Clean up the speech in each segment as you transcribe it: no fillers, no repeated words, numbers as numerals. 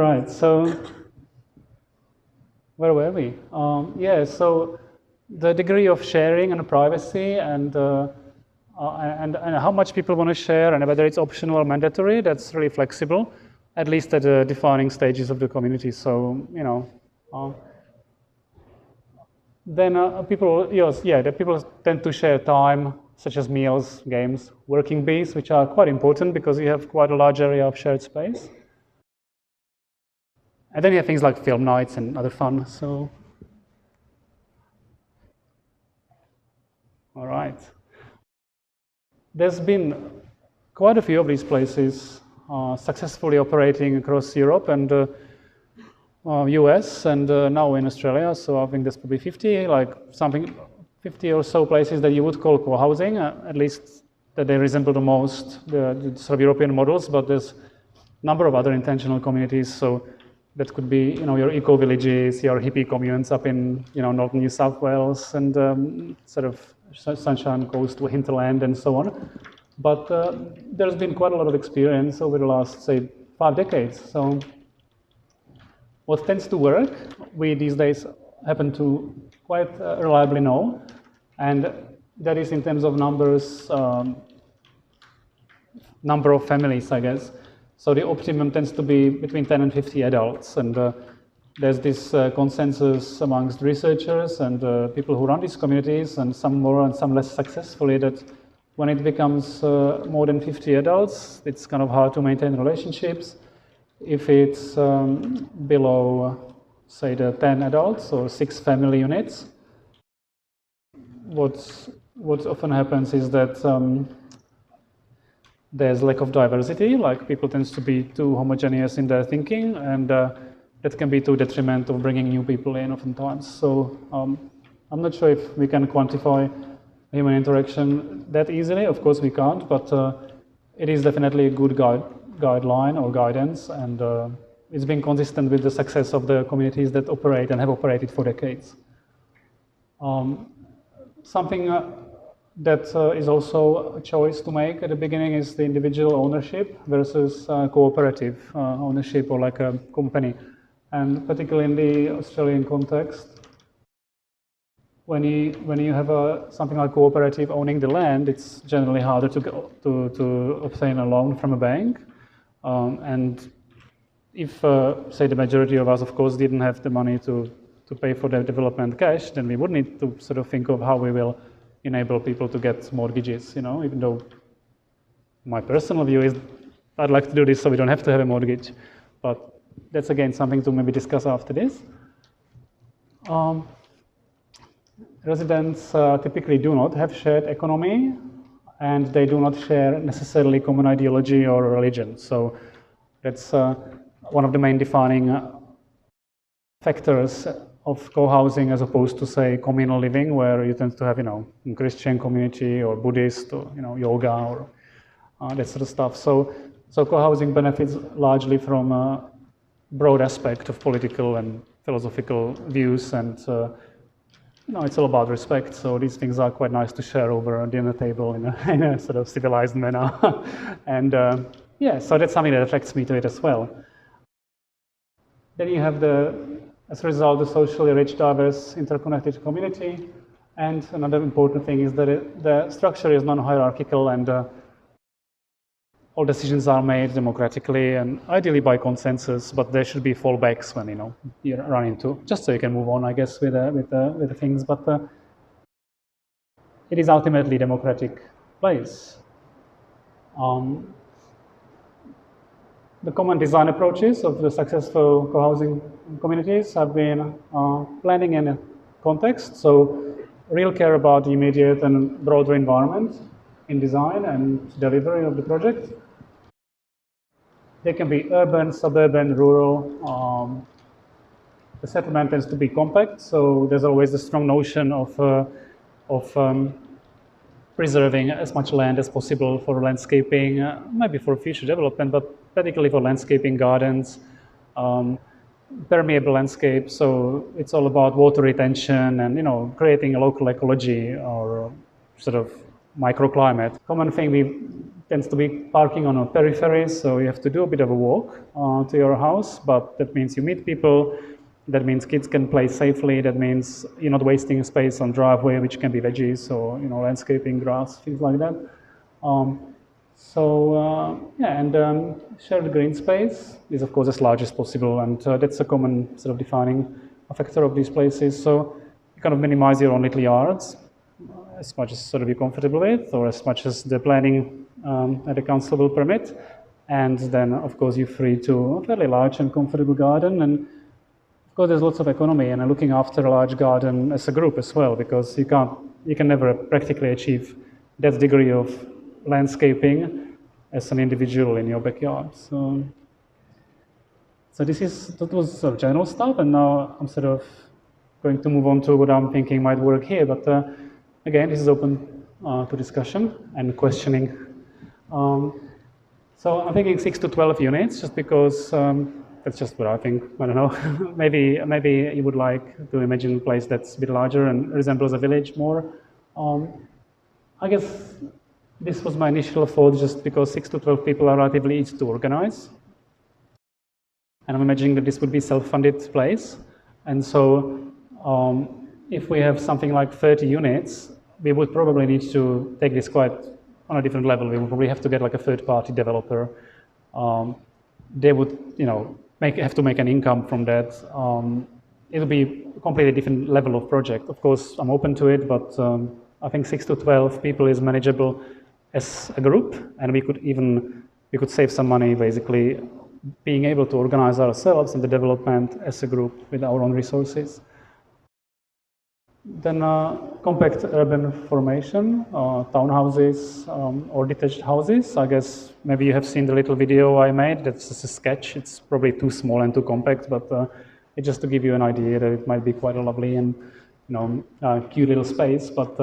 Right, so where were we? Yeah, so the degree of sharing and privacy and how much people want to share and whether it's optional or mandatory, that's really flexible, at least at the defining stages of the community. So, then people, yes, yeah, the people tend to share time, such as meals, games, working bees, which are quite important because you have quite a large area of shared space. And then you have things like film nights and other fun. So, all right. There's been quite a few of these places successfully operating across Europe and US and now in Australia. So I think there's probably 50, like something, 50 or so places that you would call co-housing, at least that they resemble the most the sort of European models. But there's a number of other intentional communities. So that could be, your eco-villages, your hippie communes up in, northern New South Wales and sort of Sunshine Coast, hinterland, and so on. But there's been quite a lot of experience over the last, say, 5 decades. So what tends to work, we these days happen to quite reliably know, and that is in terms of numbers, number of families, I guess. So the optimum tends to be between 10 and 50 adults, and there's this consensus amongst researchers and people who run these communities, and some more and some less successfully, that when it becomes more than 50 adults, it's kind of hard to maintain relationships. If it's below, say, the 10 adults or 6 family units, what often happens is that there's lack of diversity, like people tend to be too homogeneous in their thinking, and that can be to detriment of bringing new people in oftentimes. So I'm not sure if we can quantify human interaction that easily. Of course we can't, but it is definitely a good guideline or guidance, and it's been consistent with the success of the communities that operate and have operated for decades. Something that is also a choice to make at the beginning is the individual ownership versus cooperative ownership, or like a company. And particularly in the Australian context, when you have something like cooperative owning the land, it's generally harder to obtain a loan from a bank. And if, say, the majority of us, of course, didn't have the money to pay for the development cash, then we would need to sort of think of how we will enable people to get mortgages, even though my personal view is I'd like to do this so we don't have to have a mortgage. But that's, again, something to maybe discuss after this. Residents typically do not have shared economy, and they do not share necessarily common ideology or religion. So that's one of the main defining factors of co-housing, as opposed to, say, communal living, where you tend to have, a Christian community or Buddhist or, yoga or that sort of stuff. So co-housing benefits largely from a broad aspect of political and philosophical views, and it's all about respect. So these things are quite nice to share over a dinner table in a sort of civilized manner. And yeah, so that's something that attracts me to it as well. Then you have as a result, the socially rich, diverse, interconnected community. And another important thing is that the structure is non-hierarchical, and all decisions are made democratically and ideally by consensus, but there should be fallbacks when you run into, just so you can move on, I guess, with the things. But it is ultimately a democratic place. The common design approaches of the successful co-housing communities have been planning in a context, so real care about the immediate and broader environment in design and delivery of the project. They can be urban, suburban, rural. The settlement tends to be compact, so there's always a strong notion of preserving as much land as possible for landscaping, maybe for future development, but particularly for landscaping, gardens, permeable landscape. So it's all about water retention and creating a local ecology, or sort of microclimate. Common thing tends to be parking on a periphery, so you have to do a bit of a walk to your house, but that means you meet people, that means kids can play safely, that means you're not wasting space on driveway, which can be veggies or landscaping, grass, things like that. Shared green space is of course as large as possible, and that's a common sort of defining factor of these places. So you kind of minimize your own little yards as much as sort of you're comfortable with, or as much as the planning at the council will permit. And then, of course, you're free to a fairly large and comfortable garden. And of course, there's lots of economy and looking after a large garden as a group as well, because you can never practically achieve that degree of landscaping as an individual in your backyard. So that was sort of general stuff, and now I'm sort of going to move on to what I'm thinking might work here. But again, this is open to discussion and questioning. So I'm thinking 6 to 12 units, just because that's just what I think. I don't know. maybe you would like to imagine a place that's a bit larger and resembles a village more. I guess this was my initial thought, just because 6 to 12 people are relatively easy to organize. And I'm imagining that this would be a self-funded place. And so if we have something like 30 units, we would probably need to take this quite on a different level. We would probably have to get like a third-party developer. They would, have to make an income from that. It'll be a completely different level of project. Of course, I'm open to it, but I think 6 to 12 people is manageable as a group, and we could save some money basically being able to organize ourselves in the development as a group with our own resources. Then compact urban formation, townhouses or detached houses. I guess maybe you have seen the little video I made. That's just a sketch. It's probably too small and too compact, but it's just to give you an idea that it might be quite a lovely and cute little space. But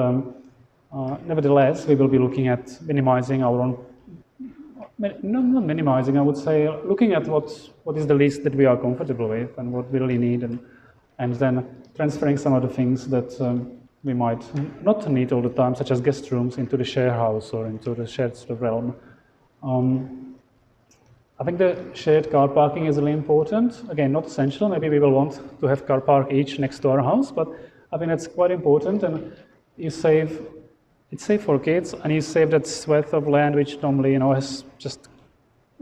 nevertheless, we will be looking at minimizing our own. Not minimizing, I would say, looking at what is the least that we are comfortable with and what we really need, and then transferring some of the things that we might not need all the time, such as guest rooms, into the share house or into the shared sort of realm. I think the shared car parking is really important. Again, not essential. Maybe we will want to have car park each next to our house, but I think that's quite important. And it's safe for kids, and you save that swath of land which normally has just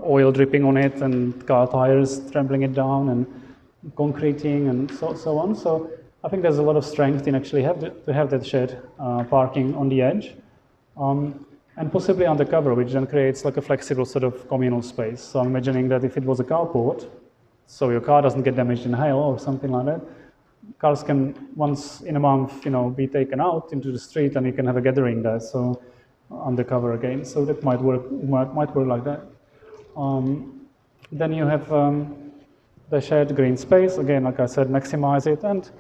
oil dripping on it and car tires trampling it down and concreting and so on. So I think there's a lot of strength in actually to have that shared parking on the edge, and possibly undercover, which then creates like a flexible sort of communal space. So I'm imagining that if it was a carport, so your car doesn't get damaged in hail or something like that, cars can once in a month, be taken out into the street, and you can have a gathering there. So undercover again. So that might work. Might work like that. Then you have the shared green space. Again, like I said, maximize it and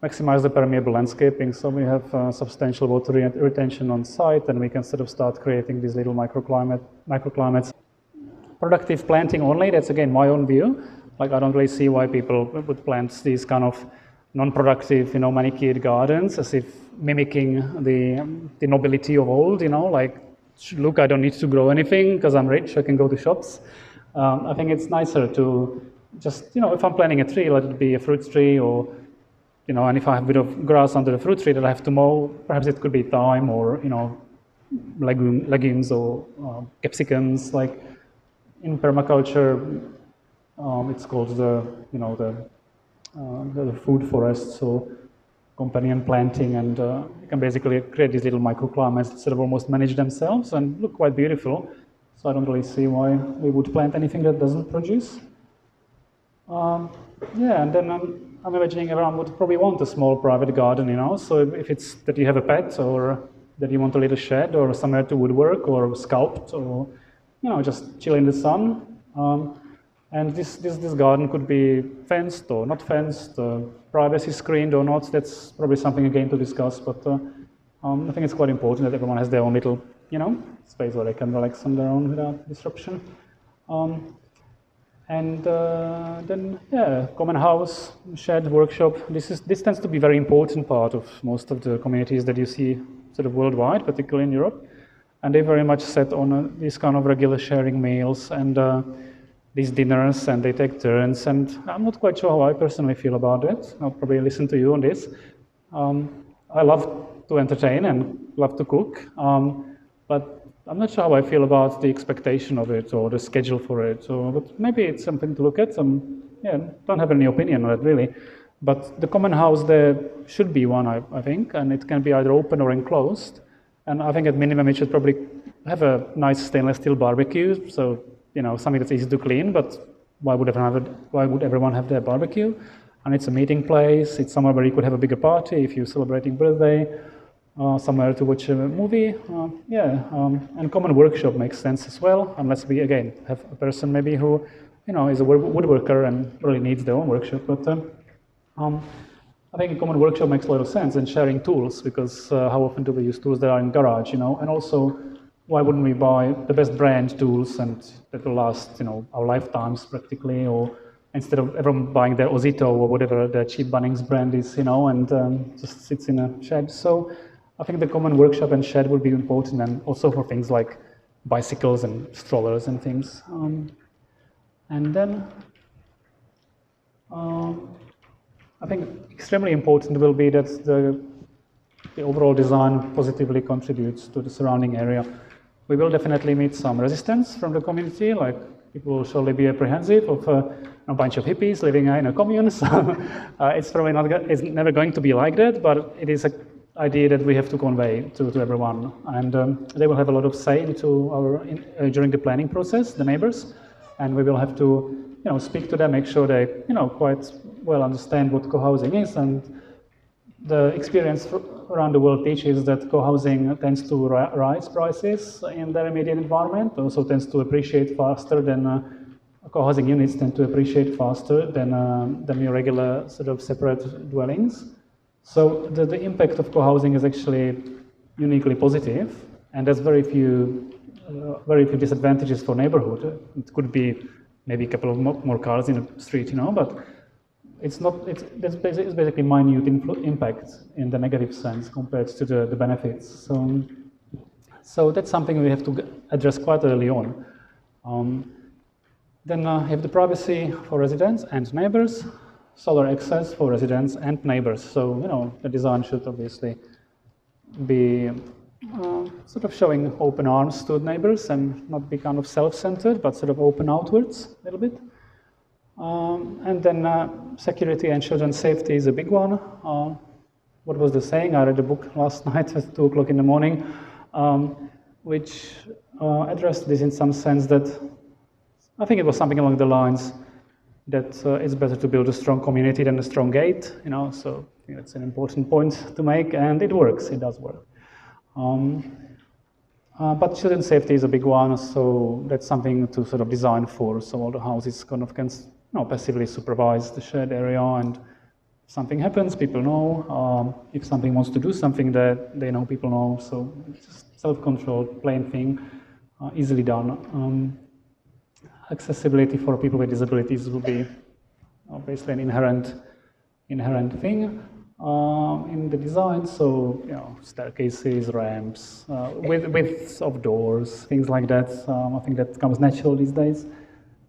maximize the permeable landscaping. So we have substantial water retention on site, and we can sort of start creating these little microclimates. Productive planting only. That's again my own view. Like I don't really see why people would plant these kind of non-productive, manicured gardens, as if mimicking the nobility of old. Like, look, I don't need to grow anything because I'm rich. I can go to shops. I think it's nicer to just, if I'm planting a tree, let it be a fruit tree, or and if I have a bit of grass under the fruit tree that I have to mow, perhaps it could be thyme or legumes or capsicums. Like in permaculture, it's called the food forest, so companion planting, and you can basically create these little microclimates that sort of almost manage themselves and look quite beautiful. So I don't really see why we would plant anything that doesn't produce. And then I'm imagining everyone would probably want a small private garden, so if it's that you have a pet, or that you want a little shed or somewhere to woodwork or sculpt, or just chill in the sun. And this garden could be fenced or not fenced, privacy screened or not. That's probably something again to discuss, but I think it's quite important that everyone has their own little, space where they can relax on their own without disruption. Common house, shared workshop. This tends to be a very important part of most of the communities that you see sort of worldwide, particularly in Europe. and they very much set on these kind of regular sharing meals and these dinners, and they take turns, and I'm not quite sure how I personally feel about it. I'll probably listen to you on this. I love to entertain and love to cook, but I'm not sure how I feel about the expectation of it or the schedule for it. But maybe it's something to look at. Yeah, don't have any opinion on it really. But the common house there should be one, I think, and it can be either open or enclosed. And I think at minimum it should probably have a nice stainless steel barbecue, so something that's easy to clean. But why would everyone have their barbecue? And it's a meeting place. It's somewhere where you could have a bigger party if you're celebrating birthday. Somewhere to watch a movie. And common workshop makes sense as well, unless we again have a person maybe who is a woodworker and really needs their own workshop. But I think a common workshop makes a lot of sense, and sharing tools, because how often do we use tools that are in garage, and also why wouldn't we buy the best brand tools and that will last our lifetimes practically, or instead of everyone buying their Ozito or whatever the cheap Bunnings brand is, and just sits in a shed. So I think the common workshop and shed would be important, and also for things like bicycles and strollers and things. And then I think extremely important will be that the overall design positively contributes to the surrounding area. We will definitely meet some resistance from the community, like people will surely be apprehensive of a bunch of hippies living in a commune. So it's probably it's never going to be like that, but it is an idea that we have to convey to everyone. And they will have a lot of say into during the planning process, the neighbors, and we will have to speak to them, make sure they quite well understand what co-housing is. And the experience around the world teaches that co-housing tends to rise prices in their immediate environment, also tends to appreciate faster than co-housing units tend to appreciate faster than your regular sort of separate dwellings. So the impact of co-housing is actually uniquely positive, and there's very few disadvantages for neighborhood. It could be maybe a couple of more cars in the street, but it's basically minute impact in the negative sense compared to the benefits. So that's something we have to address quite early on. Then you have the privacy for residents and neighbors, solar access for residents and neighbors. So the design should obviously be sort of showing open arms to neighbors and not be kind of self-centered, but sort of open outwards a little bit. And then security and children's safety is a big one. What was the saying? I read a book last night at 2 o'clock in the morning, which addressed this in some sense, that I think it was something along the lines that it's better to build a strong community than a strong gate. So I think that's an important point to make, and it works. It does work. But children's safety is a big one, so that's something to sort of design for. So all the houses kind of can passively supervise the shared area, and if something happens, people know. If something wants to do something, that they know people know. So it's just self-controlled, plain thing, easily done. Accessibility for people with disabilities will be obviously an inherent thing in the design. So staircases, ramps, widths of doors, things like that. I think that comes natural these days.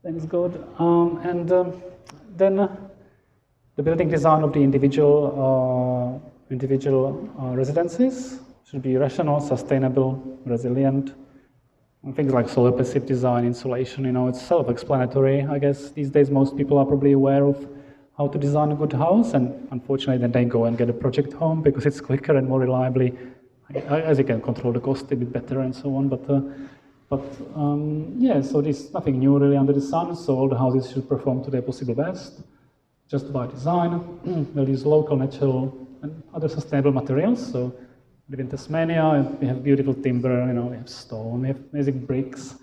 That is good. And then the building design of the individual residences should be rational, sustainable, resilient. And things like solar passive design, insulation, it's self-explanatory. I guess these days most people are probably aware of how to design a good house, and unfortunately then they go and get a project home because it's quicker and more reliably, as you can control the cost a bit better and so on. So there's nothing new really under the sun, so all the houses should perform to their possible best, just by design. They'll use local, natural, and other sustainable materials. So we live in Tasmania, we have beautiful timber, we have stone, we have amazing bricks,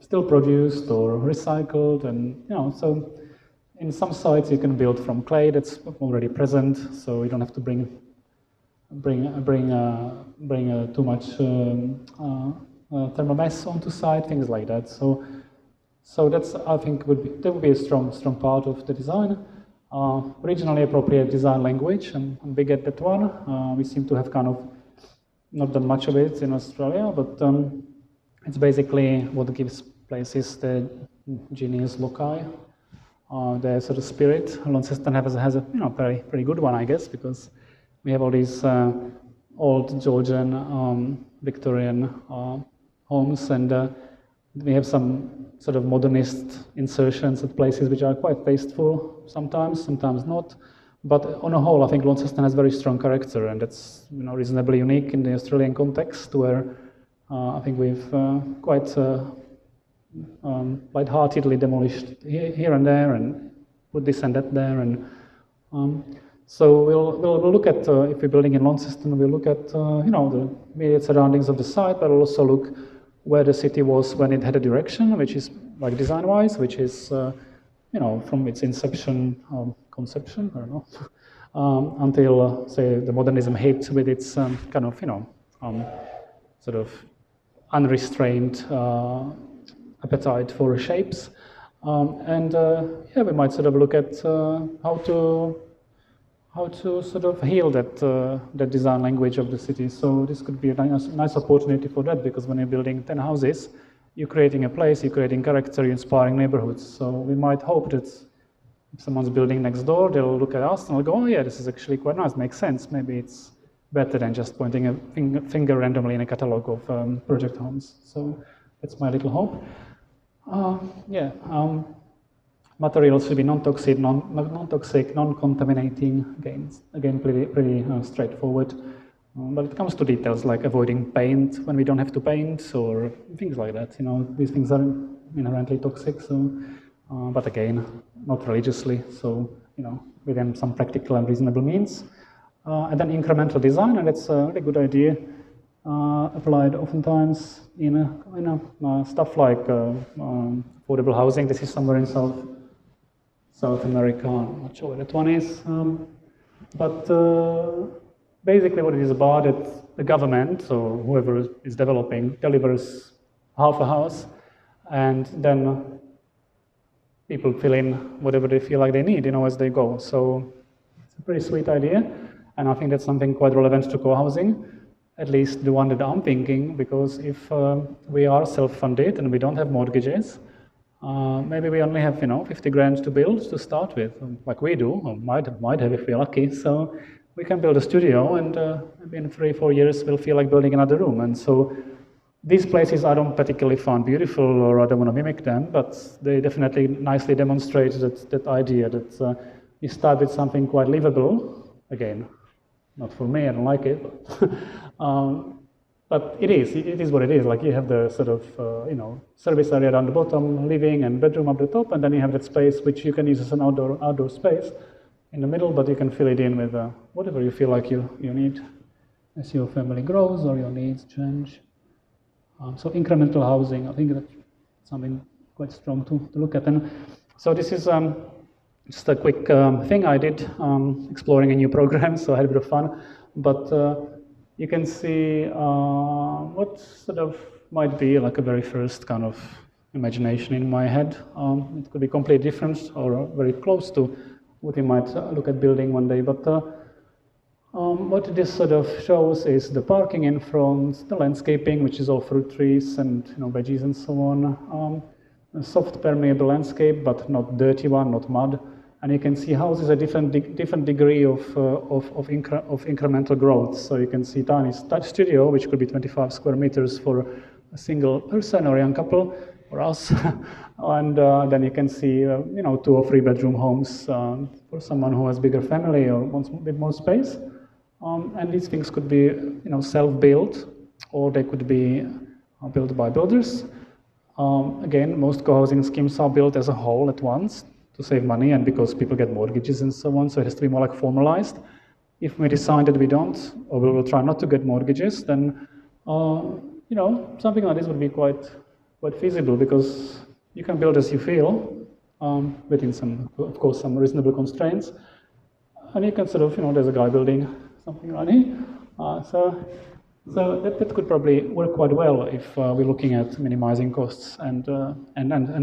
still produced or recycled, and so in some sites you can build from clay that's already present, so you don't have to bring too much thermal mass onto site, things like that. So that's, I think, that would be a strong part of the design. Regionally appropriate design language, and big at that one. We seem to have kind of not done much of it in Australia, but it's basically what gives places the genius loci, the sort of spirit. Launceston has a pretty good one, I guess, because we have all these old Georgian, Victorian homes, and we have some sort of modernist insertions at places which are quite tasteful sometimes not. But on a whole, I think Launceston has very strong character, and it's reasonably unique in the Australian context, where I think we've quite light-heartedly demolished here and there, and put this and that there, and so we'll look at if we're building in Launceston, we'll look at the immediate surroundings of the site, but also look where the city was when it had a direction, which is like design-wise, which is from its inception, conception, I don't know, until say the modernism hit with its kind of sort of unrestrained appetite for shapes, and we might sort of look at how to sort of heal that design language of the city. So this could be a nice opportunity for that, because when you're building 10 houses, you're creating a place, you're creating character, you're inspiring neighborhoods. So we might hope that if someone's building next door, they'll look at us and they'll go, oh yeah, this is actually quite nice, makes sense. Maybe it's better than just pointing a finger randomly in a catalog of project homes. So that's my little hope. Materials should be non-toxic, non-contaminating. Again, pretty straightforward. But it comes to details like avoiding paint when we don't have to paint, or things like that. These things are inherently toxic. So, but again, not religiously. So, within some practical and reasonable means. And then incremental design, and that's a really good idea. Applied oftentimes in stuff like affordable housing. This is somewhere in South America. I'm not sure where that one is, but basically what it is about, that the government or whoever is developing delivers half a house, and then people fill in whatever they feel like they need, as they go. So it's a pretty sweet idea, and I think that's something quite relevant to co-housing, at least the one that I'm thinking, because if we are self-funded and we don't have mortgages, maybe we only have 50 grand to build to start with, like we do, or might have if we're lucky. So we can build a studio, and maybe in 3-4 years we'll feel like building another room. And so these places I don't particularly find beautiful, or I don't want to mimic them, but they definitely nicely demonstrate that idea that you start with something quite livable. Again, not for me, I don't like it, but it is what it is. Like you have the sort of service area down the bottom, living and bedroom up the top, and then you have that space which you can use as an outdoor space in the middle, but you can fill it in with whatever you feel like you need as your family grows or your needs change. So incremental housing, I think that's something quite strong to look at. And so this is just a quick thing I did, exploring a new program, so I had a bit of fun. But you can see what sort of might be like a very first kind of imagination in my head. It could be completely different or very close to what you might look at building one day. But what this sort of shows is the parking in front, the landscaping, which is all fruit trees and veggies and so on. A soft permeable landscape, but not dirty one, not mud. And you can see houses a different degree of incremental growth. So you can see tiny studio, which could be 25 square meters for a single person or a young couple, or us. And then you can see 2 or 3 bedroom homes for someone who has bigger family or wants a bit more space. And these things could be self-built, or they could be built by builders. Again, most co-housing schemes are built as a whole at once to save money, and because people get mortgages and so on, so it has to be more like formalized. If we decide that we don't, or we will try not to get mortgages, then something like this would be quite feasible, because you can build as you feel, within some reasonable constraints, and you can sort of there's a guy building something around here, so that could probably work quite well if we're looking at minimizing costs and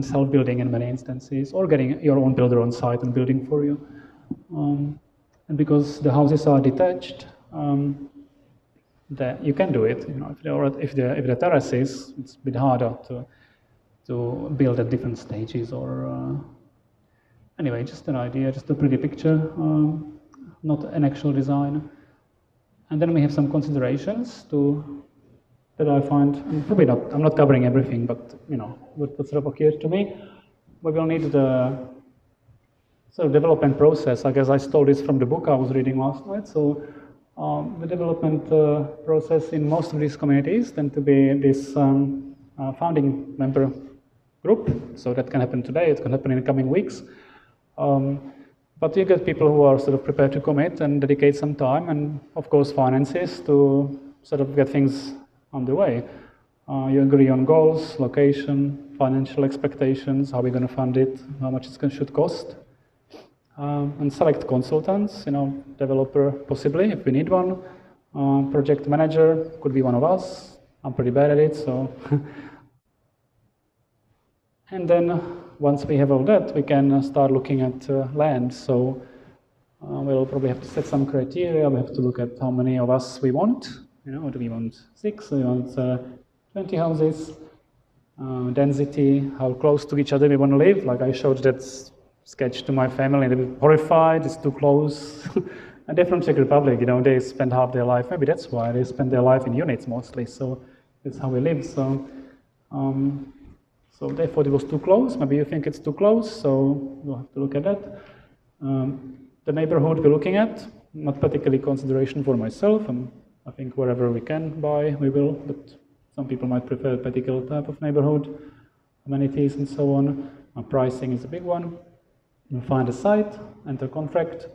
self-building in many instances, or getting your own builder on site and building for you. And because the houses are detached, that you can do it. You know, if the terrace is, it's a bit harder to build at different stages. Or anyway, just an idea, just a pretty picture, not an actual design. And then we have some considerations that I find, and probably not, I'm not covering everything, but you know, what sort of occurred to me. We will need the sort of development process. I guess I stole this from the book I was reading last night. So the development process in most of these communities tend to be this founding member group. So that can happen today, it can happen in the coming weeks. But you get people who are sort of prepared to commit and dedicate some time, and of course finances to sort of get things underway. You agree on goals, location, financial expectations, how we're going to fund it, how much it should cost, and select consultants, you know, developer possibly if we need one, project manager could be one of us. I'm pretty bad at it, so. And then once we have all that, we can start looking at land. So we'll probably have to set some criteria. We have to look at how many of us we want. You know, do we want 6? Do we want 20 houses? Density, how close to each other we want to live. Like I showed that sketch to my family, they were horrified, it's too close. And they're from Czech Republic, you know, they spend half their life, maybe that's why, they spend their life in units mostly, so that's how we live. So, so they thought it was too close, maybe you think it's too close, so we'll have to look at that. The neighborhood we're looking at, not particularly consideration for myself, and I think wherever we can buy, we will, but some people might prefer a particular type of neighborhood, amenities and so on. Pricing is a big one. We'll find a site, enter contract,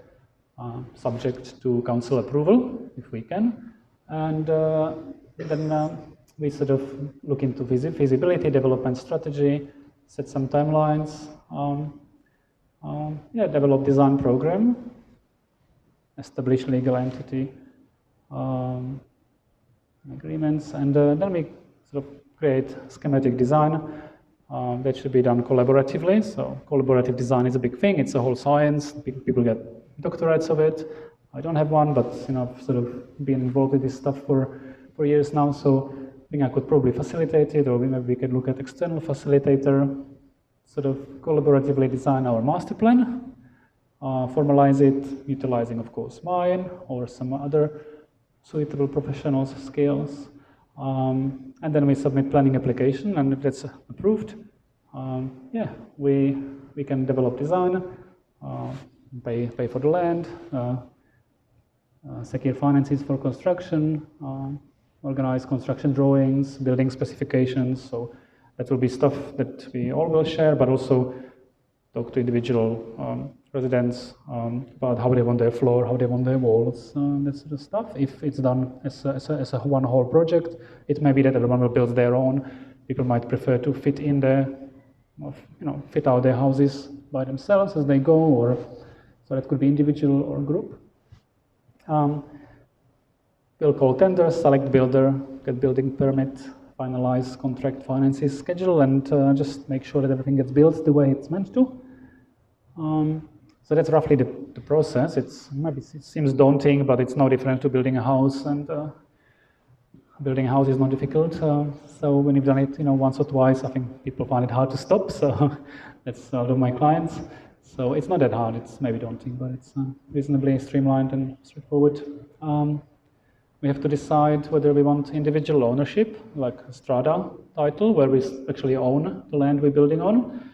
subject to council approval, if we can. And then we sort of look into feasibility, development strategy, set some timelines, develop design program, establish legal entity, agreements, and then we sort of create schematic design. That should be done collaboratively. So collaborative design is a big thing. It's a whole science. People get doctorates of it. I don't have one, but you know, I've sort of been involved with this stuff for years now. So I think I could probably facilitate it, or maybe we could look at external facilitator, sort of collaboratively design our master plan, formalize it, utilizing, of course, mine or some other suitable professionals' skills. And then we submit planning application, and if that's approved, we can develop design, pay for the land, secure finances for construction, organize construction drawings, building specifications. So that will be stuff that we all will share, but also talk to individual residents about how they want their floor, how they want their walls, that sort of stuff. If it's done as a one whole project, it may be that everyone will build their own. People might prefer to fit in there, you know, fit out their houses by themselves as they go, or so that could be individual or group. We'll call tenders, select builder, get building permit, finalize contract finances schedule, and just make sure that everything gets built the way it's meant to. So that's roughly the process. Maybe it seems daunting, but it's no different to building a house, and building a house is not difficult. So when you've done it, you know, once or twice, I think people find it hard to stop. So that's all of my clients. So it's not that hard. It's maybe daunting, but it's reasonably streamlined and straightforward. We have to decide whether we want individual ownership, like a strata title, where we actually own the land we're building on.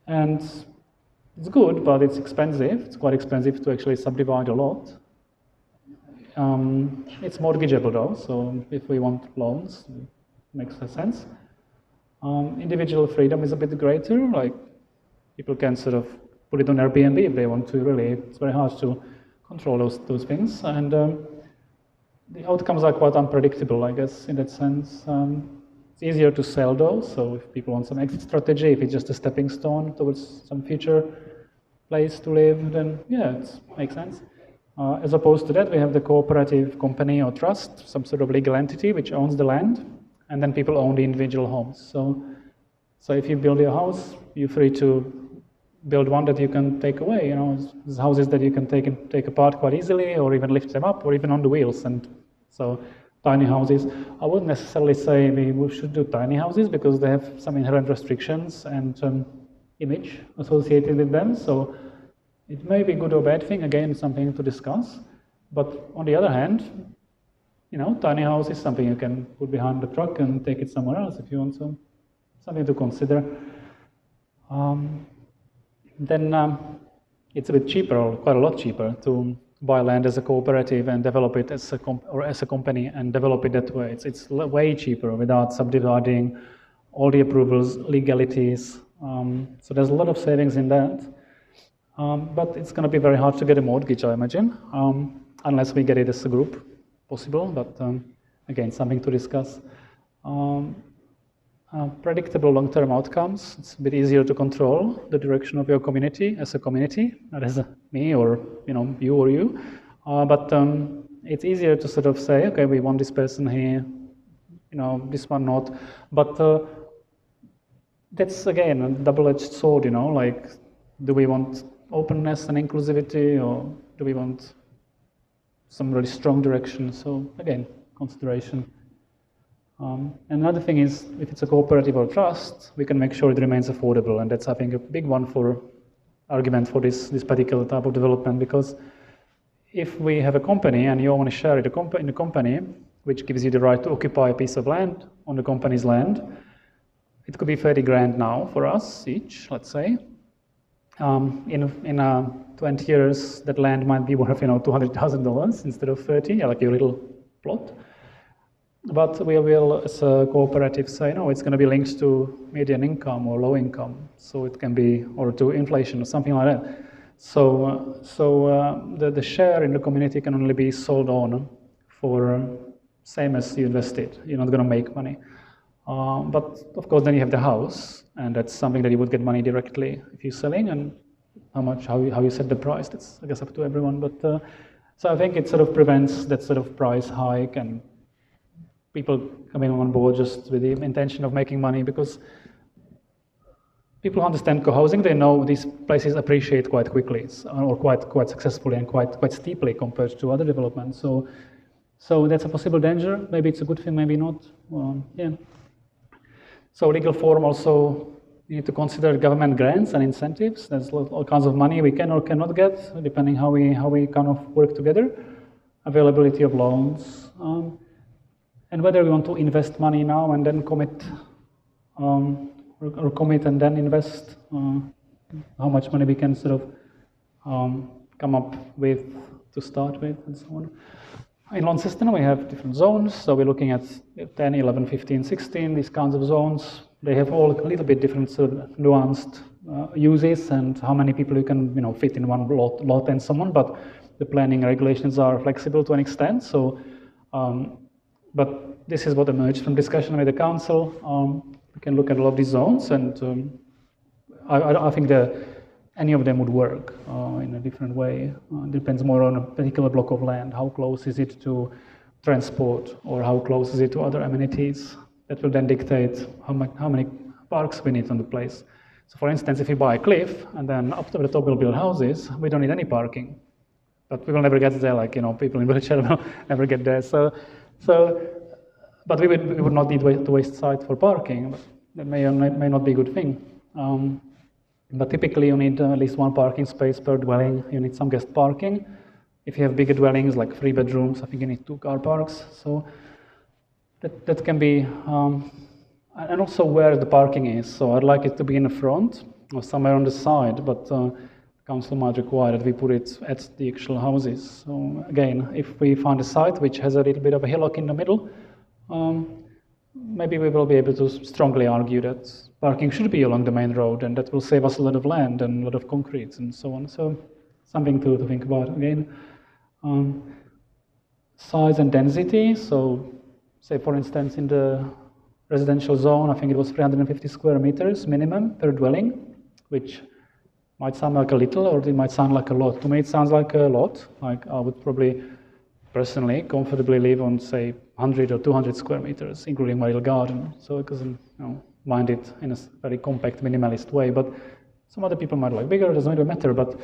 And it's good, but it's expensive. It's quite expensive to actually subdivide a lot. It's mortgageable though, so if we want loans, it makes sense. Individual freedom is a bit greater, like people can sort of put it on Airbnb if they want to, really. It's very hard to control those things. And the outcomes are quite unpredictable, I guess, in that sense. It's easier to sell those, so if people want some exit strategy, if it's just a stepping stone towards some future place to live, then yeah, it makes sense. As opposed to that, we have the cooperative company or trust, some sort of legal entity which owns the land, and then people own the individual homes. So if you build your house, you're free to build one that you can take away. You know, there's houses that you can take apart quite easily, or even lift them up, or even on the wheels. And so tiny houses. I wouldn't necessarily say we should do tiny houses because they have some inherent restrictions and image associated with them. So it may be a good or bad thing. Again, something to discuss. But on the other hand, tiny house is something you can put behind the truck and take it somewhere else if you want. So something to consider. Then it's a bit cheaper, or quite a lot cheaper, to buy land as a cooperative and develop it as a company and develop it that way. It's way cheaper without subdividing, all the approvals, legalities. So there's a lot of savings in that. But it's going to be very hard to get a mortgage, I imagine, unless we get it as a group, possible. But again, something to discuss. Predictable long-term outcomes. It's a bit easier to control the direction of your community as a community, not as me or you or you. But it's easier to sort of say, okay, we want this person here, this one not. But that's again a double-edged sword. Like, do we want openness and inclusivity, or do we want some really strong direction? So again, consideration. Another thing is, if it's a cooperative or trust, we can make sure it remains affordable, and that's, I think, a big one for argument for this particular type of development, because if we have a company and you want to share it in the company, which gives you the right to occupy a piece of land on the company's land, it could be 30 grand now for us each, let's say. In 20 years, that land might be worth $200,000 instead of 30, like your little plot. But we will, as a cooperative, say, no, it's going to be linked to median income or low income. So it can be, or to inflation or something like that. So the share in the community can only be sold on for same as you invested. You're not going to make money. But of course, then you have the house, and that's something that you would get money directly if you're selling, and how you set the price, that's, I guess, up to everyone. But so I think it sort of prevents that sort of price hike and people coming on board just with the intention of making money, because people who understand cohousing, they know these places appreciate quite quickly, or quite successfully and quite steeply compared to other developments. So that's a possible danger. Maybe it's a good thing, maybe not. Yeah. So legal form also, you need to consider government grants and incentives. There's all kinds of money we can or cannot get, depending how we kind of work together. Availability of loans. And whether we want to invest money now and then commit, or commit and then invest, how much money we can sort of come up with to start with, and so on. In Launceston, we have different zones, so we're looking at 10, 11, 15, 16, these kinds of zones. They have all a little bit different sort of nuanced uses and how many people you can fit in one lot and so on, but the planning regulations are flexible to an extent. So. But this is what emerged from discussion with the council. We can look at all of these zones, and I think that any of them would work in a different way. It depends more on a particular block of land. How close is it to transport, or how close is it to other amenities? That will then dictate how many parks we need on the place. So for instance, if you buy a cliff and then up to the top we'll build houses, we don't need any parking. But we will never get there, like people in wheelchair will never get there. But we would not need to waste site for parking. That may or may not be a good thing. But typically, you need at least one parking space per dwelling. You need some guest parking. If you have bigger dwellings, like 3 bedrooms, I think you need 2 car parks. So that can be, and also where the parking is. So I'd like it to be in the front or somewhere on the side, but council might require that we put it at the actual houses. So again, if we find a site which has a little bit of a hillock in the middle, maybe we will be able to strongly argue that parking should be along the main road, and that will save us a lot of land and a lot of concrete and so on. So something to think about again. Size and density. So say, for instance, in the residential zone, I think it was 350 square meters minimum per dwelling, which might sound like a little, or it might sound like a lot. To me, it sounds like a lot. Like I would probably, personally, comfortably live on, say, 100 or 200 square meters, including my little garden. So it doesn't, mind it in a very compact, minimalist way. But some other people might like bigger. It doesn't really matter. But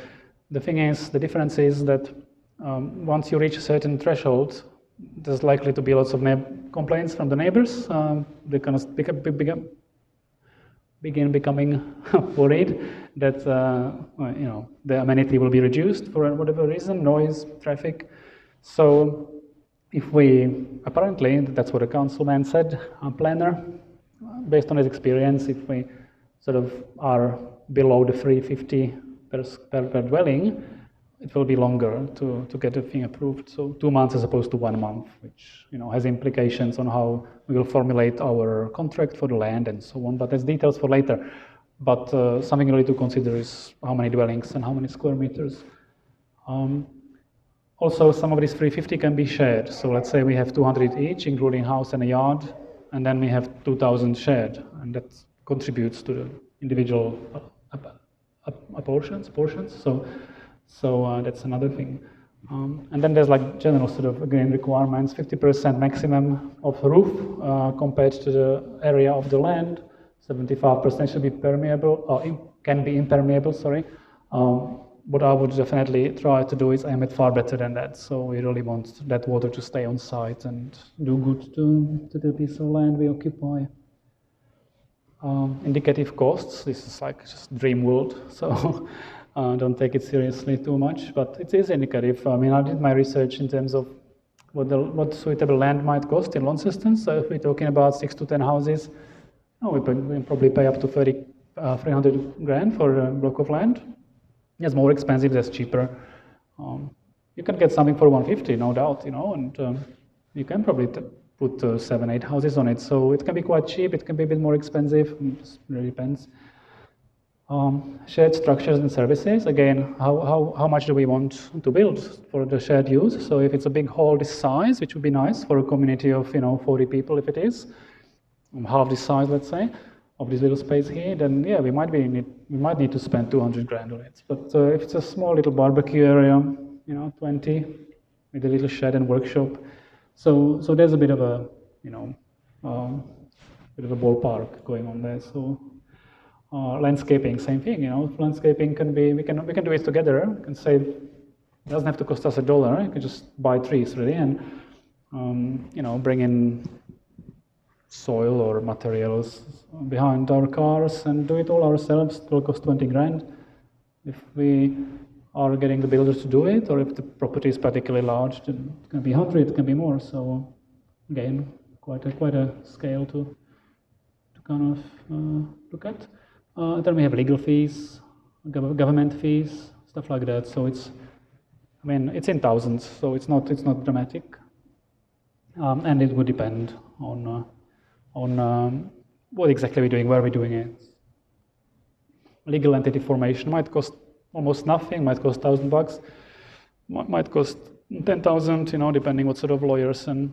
the thing is, the difference is that once you reach a certain threshold, there's likely to be lots of complaints from the neighbors. They kind of begin becoming worried that the amenity will be reduced for whatever reason, noise, traffic. So if we, apparently, that's what the councilman said, a planner, based on his experience, if we sort of are below the 350 per dwelling, it will be longer to get the thing approved. So 2 months as opposed to 1 month, which has implications on how we will formulate our contract for the land and so on. But that's details for later. But something really to consider is how many dwellings and how many square meters. Also, some of these 350 can be shared. So let's say we have 200 each, including house and a yard, and then we have 2,000 shared, and that contributes to the individual portions. So that's another thing. And then there's like general sort of, again, requirements, 50% maximum of roof compared to the area of the land, 75% should be permeable, or can be impermeable, sorry. What I would definitely try to do is aim it far better than that. So we really want that water to stay on site and do good to the piece of land we occupy. Indicative costs, this is like just dream world, so don't take it seriously too much, but it is indicative. I mean, I did my research in terms of what suitable land might cost in Launceston. So if we're talking about 6 to 10 houses, we probably pay up to 300 grand for a block of land. It's more expensive, that's cheaper. You can get something for 150, no doubt, and you can probably put 7, 8 houses on it. So it can be quite cheap, it can be a bit more expensive, it just really depends. Shared structures and services, again, how much do we want to build for the shared use? So if it's a big hall this size, which would be nice for a community of 40 people if it is, half this size, let's say, of this little space here, then yeah, we might need to spend 200 grand on it. But if it's a small little barbecue area, 20 with a little shed and workshop, so there's a bit of a ballpark going on there. So landscaping, same thing. Landscaping can be we can do it together. We can save. It doesn't have to cost us $1. You can just buy trees really and bring in soil or materials behind our cars and do it all ourselves. It will cost 20 grand. If we are getting the builder to do it, or if the property is particularly large, then it can be 100, it can be more. So again, quite a scale to kind of look at. Then we have legal fees, government fees, stuff like that. So it's in thousands, so it's not dramatic, and it would depend on what exactly we're doing, where we're doing it. Legal entity formation might cost almost nothing, might cost $1,000, might cost 10,000, depending what sort of lawyers and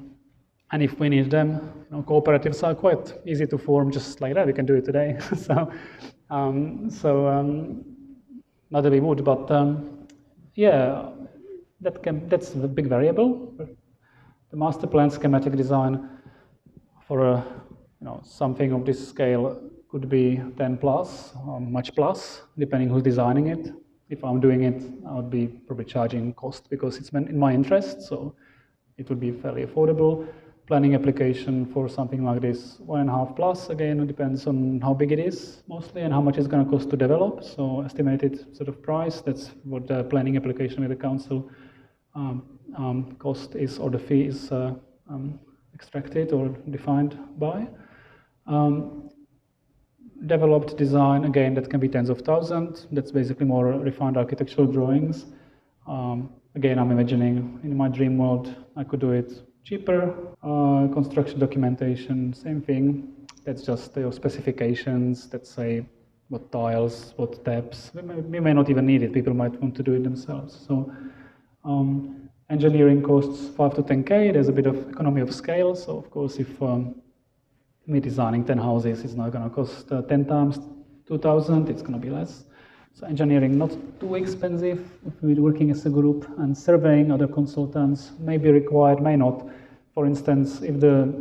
if we need them. Cooperatives are quite easy to form just like that. We can do it today. Not that we would, but yeah, that's the big variable. The master plan schematic design for something of this scale could be 10 plus, much plus, depending who's designing it. If I'm doing it, I would be probably charging cost because it's in my interest, so it would be fairly affordable. Planning application for something like this, 1.5 plus, again, it depends on how big it is mostly and how much it's going to cost to develop. So estimated sort of price, that's what the planning application with the council cost is, or the fee is extracted or defined by. Developed design, again, that can be tens of thousands. That's basically more refined architectural drawings. Again, I'm imagining in my dream world, I could do it cheaper. Construction documentation, same thing. That's just your specifications that say what tiles, what taps. We may not even need it. People might want to do it themselves. So engineering costs 5 to 10K. There's a bit of economy of scale. So of course, if we're designing 10 houses, it's not going to cost 10 times 2,000. It's going to be less. So engineering not too expensive if we're working as a group, and surveying, other consultants may be required, may not. For instance, if the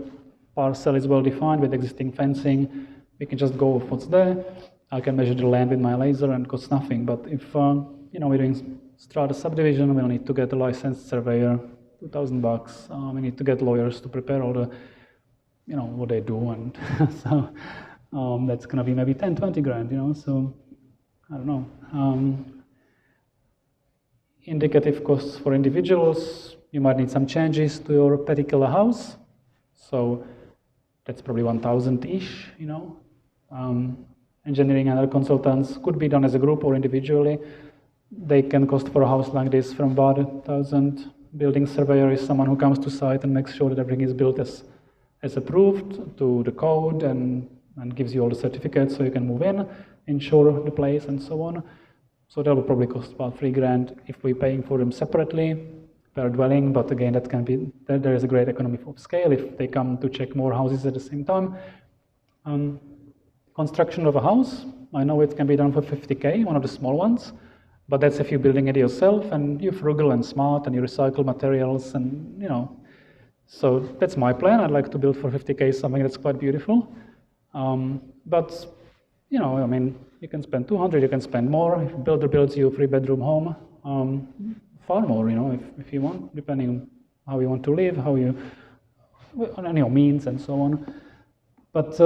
parcel is well defined with existing fencing, we can just go with what's there. I can measure the land with my laser and cost nothing. But if we're doing strata subdivision, we'll need to get a licensed surveyor, $2,000. We need to get lawyers to prepare all the, what they do, and so that's going to be maybe 10, 20 grand, so I don't know. Indicative costs for individuals, you might need some changes to your particular house, so that's probably 1,000-ish, Engineering and other consultants could be done as a group or individually. They can cost for a house like this from about 1,000. Building surveyor is someone who comes to site and makes sure that everything is built as approved to the code and gives you all the certificates so you can move in, insure the place, and so on. So that will probably cost about 3 grand if we're paying for them separately per dwelling. But again, there is a great economy of scale if they come to check more houses at the same time. Construction of a house, I know it can be done for 50K, one of the small ones, but that's if you're building it yourself and you're frugal and smart and you recycle materials and, So that's my plan. I'd like to build for 50K something that's quite beautiful. But, you can spend 200, you can spend more. If a builder builds you a 3-bedroom home, far more, if you want, depending on how you want to live, on your means and so on. But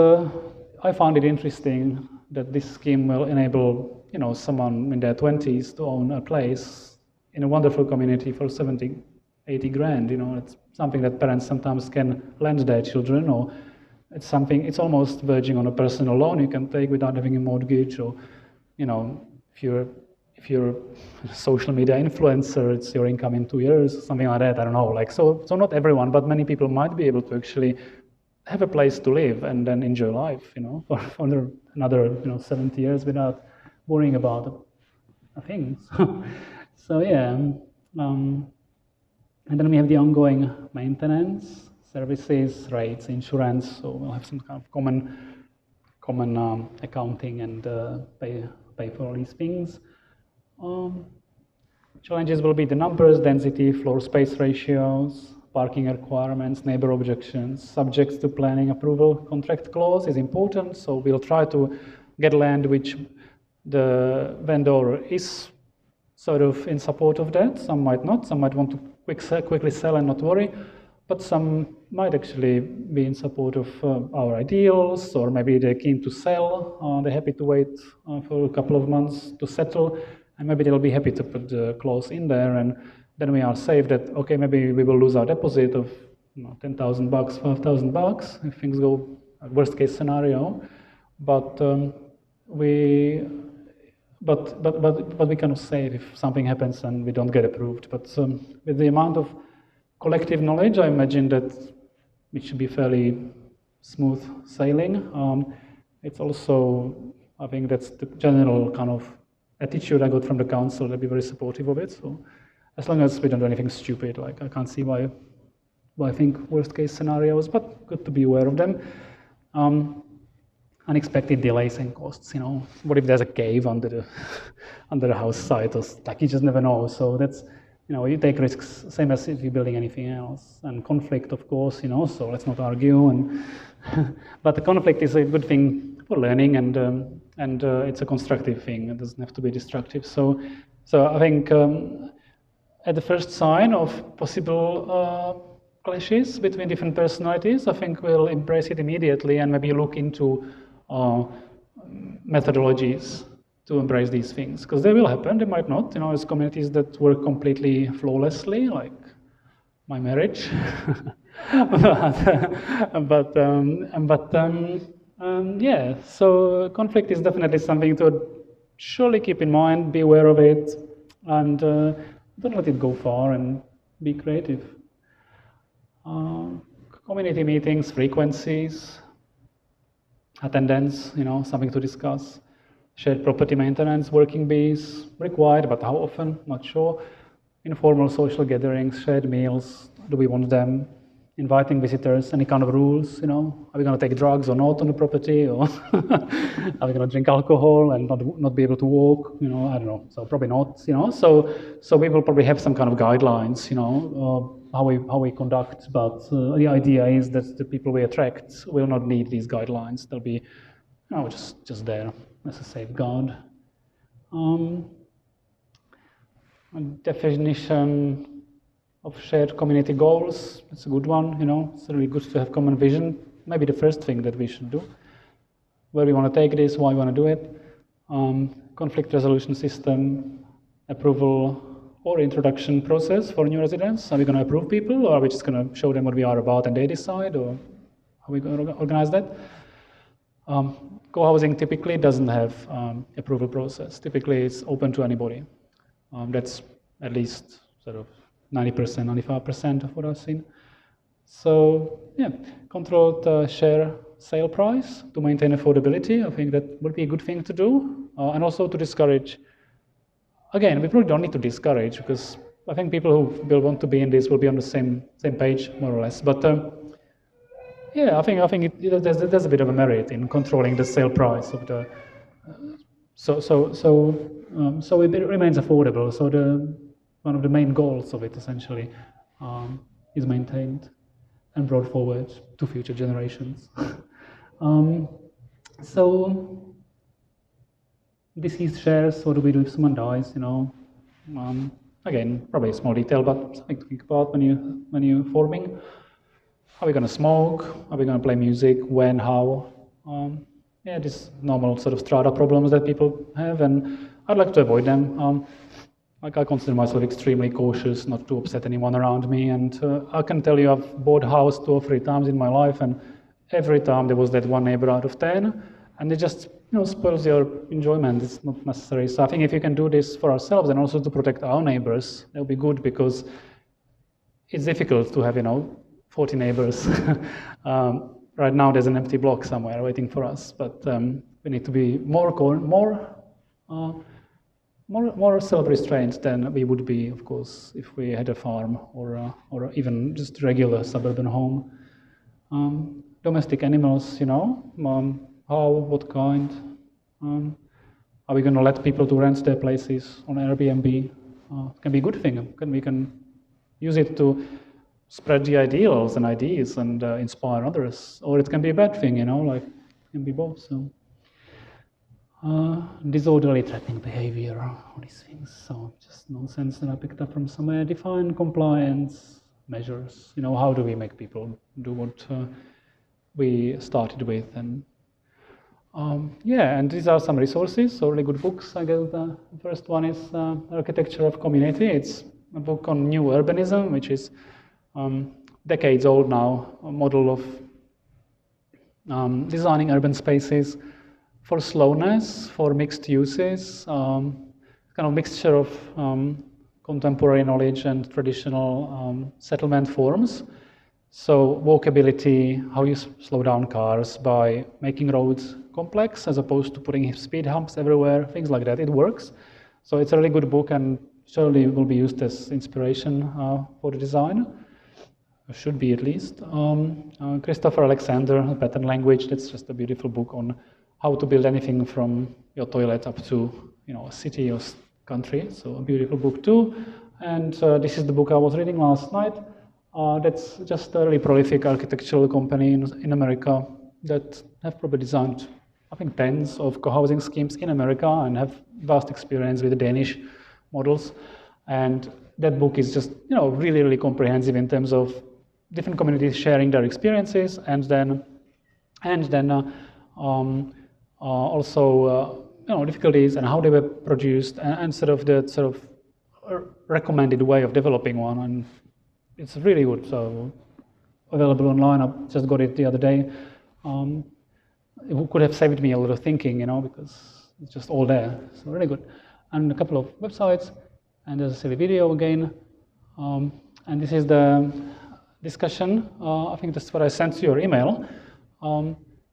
I found it interesting that this scheme will enable, someone in their 20s to own a place in a wonderful community for 70, 80 grand. It's something that parents sometimes can lend their children, or it's almost verging on a personal loan you can take without having a mortgage, or, if you're a social media influencer, it's your income in 2 years, something like that. I don't know. So not everyone, but many people might be able to actually have a place to live and then enjoy life, for another 70 years without worrying about things. So yeah, and then we have the ongoing maintenance, services, rates, insurance. So we'll have some kind of common accounting and pay for all these things. Challenges will be the numbers, density, floor space ratios, parking requirements, neighbor objections, subjects to planning approval. Contract clause is important, so we'll try to get land which the vendor is sort of in support of that. Some might not, some might want to quickly sell and not worry, but some might actually be in support of our ideals, or maybe they're keen to sell, they're happy to wait for a couple of months to settle, and maybe they'll be happy to put the clause in there, and then we are safe that, okay, maybe we will lose our deposit of $10,000, $5,000 if things go worst case scenario, but we kind of save if something happens and we don't get approved. But with the amount of collective knowledge, I imagine that it should be fairly smooth sailing. It's also, I think that's the general kind of attitude I got from the council. They'll be very supportive of it. So as long as we don't do anything stupid, I can't see why I think worst case scenarios, but good to be aware of them. Unexpected delays and costs. What if there's a cave under the house site? Or you just never know. So that's, you take risks, same as if you're building anything else. And conflict, of course, so let's not argue. But the conflict is a good thing for learning, and it's a constructive thing. It doesn't have to be destructive. So I think at the first sign of possible clashes between different personalities, I think we'll embrace it immediately and maybe look into methodologies to embrace these things, because they will happen, they might not. There's communities that work completely flawlessly, like my marriage. Yeah, so conflict is definitely something to surely keep in mind, be aware of it, and don't let it go far, and be creative. Community meetings, frequencies, attendance, something to discuss. Shared property maintenance, working bees, required, but how often, not sure. Informal social gatherings, shared meals, do we want them? Inviting visitors, any kind of rules, are we going to take drugs or not on the property, or are we going to drink alcohol and not be able to walk, I don't know, so probably not, so we will probably have some kind of guidelines, how we conduct, but the idea is that the people we attract will not need these guidelines. They'll be, just there as a safeguard. Definition of shared community goals. It's a good one, you know. It's really good to have common vision. Maybe the first thing that we should do. Where we want to take this, why we want to do it. Conflict resolution system, approval or introduction process for new residents. Are we going to approve people, or are we just going to show them what we are about and they decide, or how are we going to organize that? Co-housing typically doesn't have approval process. Typically, it's open to anybody. That's at least sort of 90%, 95% of what I've seen. So yeah, controlled share sale price to maintain affordability. I think that would be a good thing to do, and also to discourage. Again, we probably don't need to discourage, because I think people who will want to be in this will be on the same page, more or less. But yeah, I think there's a bit of a merit in controlling the sale price of the. So it remains affordable. So one of the main goals of it essentially is maintained and brought forward to future generations. So deceased shares, what do we do if someone dies, you know? Again, probably a small detail, but something to think about when you're forming. Are we going to smoke? Are we going to play music? When? How? Yeah, these normal sort of strata problems that people have, and I'd like to avoid them. Like, I consider myself extremely cautious not to upset anyone around me, and I can tell you I've bought a house 2 or 3 times in my life, and every time there was that one neighbor out of 10, and it just spoils your enjoyment. It's not necessary. So I think if you can do this for ourselves and also to protect our neighbors, that would be good, because it's difficult to have 40 neighbors. Right now there's an empty block somewhere waiting for us, but we need to be more self-restrained than we would be, of course, if we had a farm or even just regular suburban home. Domestic animals, how, what kind? Are we going to let people to rent their places on Airbnb? It can be a good thing. We can use it to spread the ideals and ideas and inspire others, or it can be a bad thing, like it can be both. So. Disorderly threatening behavior, all these things, so just nonsense that I picked up from somewhere. Define compliance measures, how do we make people do what we started with, and yeah, and these are some resources, so really good books. I guess the first one is Architecture of Community. It's a book on new urbanism, which is decades old now, a model of designing urban spaces for slowness, for mixed uses, kind of mixture of contemporary knowledge and traditional settlement forms. So walkability, how you slow down cars by making roads complex as opposed to putting speed humps everywhere, things like that. It works. So it's a really good book, and surely will be used as inspiration for the design. Should be, at least. Christopher Alexander, Pattern Language. That's just a beautiful book on how to build anything from your toilet up to a city or country. So a beautiful book too. And this is the book I was reading last night. That's just a really prolific architectural company in America that have probably designed, I think, tens of co-housing schemes in America and have vast experience with the Danish models. And that book is just really, really comprehensive in terms of different communities sharing their experiences, and then also difficulties and how they were produced, and sort of the recommended way of developing one. And it's really good. So available online. I just got it the other day. It could have saved me a lot of thinking, because it's just all there. So really good. And a couple of websites, and there's a silly video again. And this is the discussion. I think that's what I sent to your email.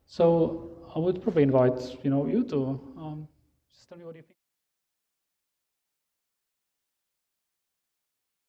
So I would probably invite you to just tell me what you think.